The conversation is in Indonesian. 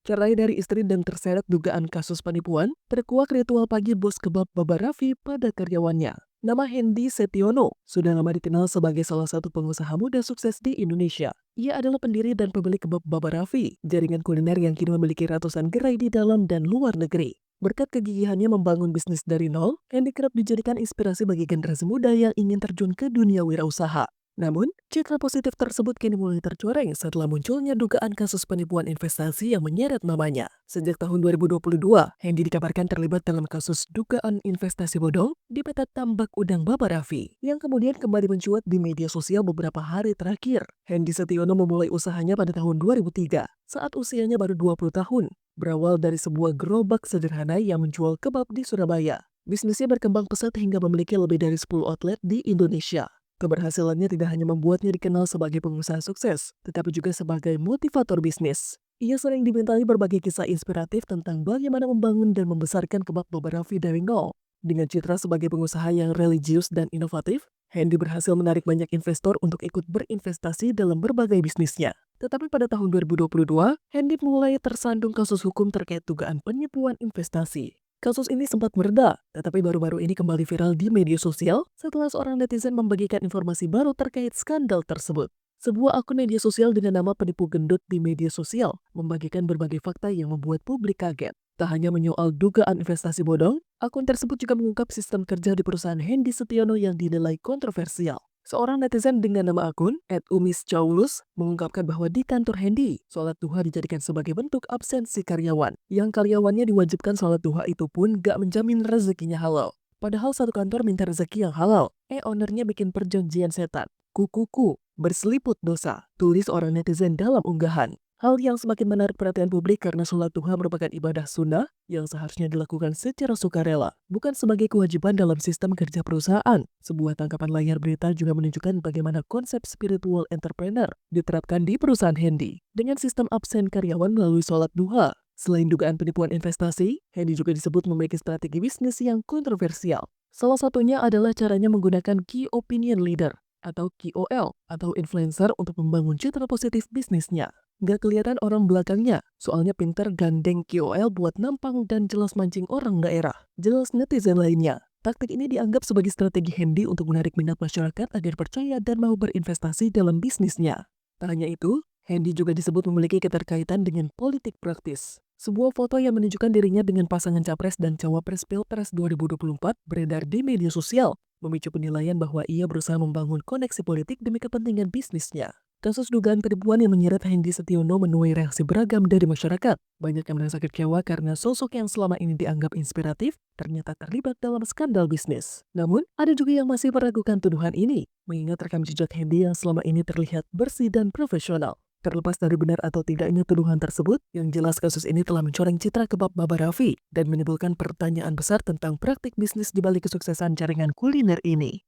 Cerai dari istri dan terseret dugaan kasus penipuan, terkuak ritual pagi bos kebab Baba Raffi pada karyawannya. Nama Hendy Setiono sudah lama dikenal sebagai salah satu pengusaha muda sukses di Indonesia. Ia adalah pendiri dan pemilik kebab Baba Raffi, jaringan kuliner yang kini memiliki ratusan gerai di dalam dan luar negeri. Berkat kegigihannya membangun bisnis dari nol, Hendy kerap dijadikan inspirasi bagi generasi muda yang ingin terjun ke dunia wirausaha. Namun, citra positif tersebut kini mulai tercoreng setelah munculnya dugaan kasus penipuan investasi yang menyeret namanya. Sejak tahun 2022, Hendy dikabarkan terlibat dalam kasus dugaan investasi bodong di PT Tambak Udang Baba Raffi, yang kemudian kembali mencuat di media sosial beberapa hari terakhir. Hendy Setiono memulai usahanya pada tahun 2003, saat usianya baru 20 tahun, berawal dari sebuah gerobak sederhana yang menjual kebab di Surabaya. Bisnisnya berkembang pesat hingga memiliki lebih dari 10 outlet di Indonesia. Keberhasilannya tidak hanya membuatnya dikenal sebagai pengusaha sukses, tetapi juga sebagai motivator bisnis. Ia sering dimintai berbagai kisah inspiratif tentang bagaimana membangun dan membesarkan kebab Baba Raffi dari nol. Dengan citra sebagai pengusaha yang religius dan inovatif, Hendy berhasil menarik banyak investor untuk ikut berinvestasi dalam berbagai bisnisnya. Tetapi pada tahun 2022, Hendy mulai tersandung kasus hukum terkait dugaan penipuan investasi. Kasus ini sempat mereda, tetapi baru-baru ini kembali viral di media sosial setelah seorang netizen membagikan informasi baru terkait skandal tersebut. Sebuah akun media sosial dengan nama penipu gendut di media sosial membagikan berbagai fakta yang membuat publik kaget. Tak hanya menyoal dugaan investasi bodong, akun tersebut juga mengungkap sistem kerja di perusahaan Hendy Setiono yang dinilai kontroversial. Seorang netizen dengan nama akun @umiscaulus mengungkapkan bahwa di kantor Hendy, sholat duha dijadikan sebagai bentuk absensi karyawan. Yang karyawannya diwajibkan sholat duha itu pun gak menjamin rezekinya halal. Padahal satu kantor minta rezeki yang halal, ownernya bikin perjanjian setan. Kukuku, berseliput dosa, tulis orang netizen dalam unggahan. Hal yang semakin menarik perhatian publik karena sholat duha merupakan ibadah sunnah yang seharusnya dilakukan secara sukarela, bukan sebagai kewajiban dalam sistem kerja perusahaan. Sebuah tangkapan layar berita juga menunjukkan bagaimana konsep spiritual entrepreneur diterapkan di perusahaan Hendy dengan sistem absen karyawan melalui sholat duha. Selain dugaan penipuan investasi, Hendy juga disebut memiliki strategi bisnis yang kontroversial. Salah satunya adalah caranya menggunakan Key Opinion Leader atau KOL atau influencer untuk membangun citra positif bisnisnya. Gak kelihatan orang belakangnya, soalnya pinter gandeng KOL buat nampang dan jelas mancing orang daerah. Jelas netizen lainnya. Taktik ini dianggap sebagai strategi Hendy untuk menarik minat masyarakat agar percaya dan mau berinvestasi dalam bisnisnya. Tak hanya itu, Hendy juga disebut memiliki keterkaitan dengan politik praktis. Sebuah foto yang menunjukkan dirinya dengan pasangan Capres dan Cawapres Pilpres 2024 beredar di media sosial, memicu penilaian bahwa ia berusaha membangun koneksi politik demi kepentingan bisnisnya. Kasus dugaan penipuan yang menyeret Hendy Setiono menuai reaksi beragam dari masyarakat. Banyak yang merasa kecewa karena sosok yang selama ini dianggap inspiratif ternyata terlibat dalam skandal bisnis. Namun, ada juga yang masih meragukan tuduhan ini, mengingat rekam jejak Hendy yang selama ini terlihat bersih dan profesional. Terlepas dari benar atau tidaknya tuduhan tersebut, yang jelas kasus ini telah mencoreng citra kebab Baba Raffi dan menimbulkan pertanyaan besar tentang praktik bisnis di balik kesuksesan jaringan kuliner ini.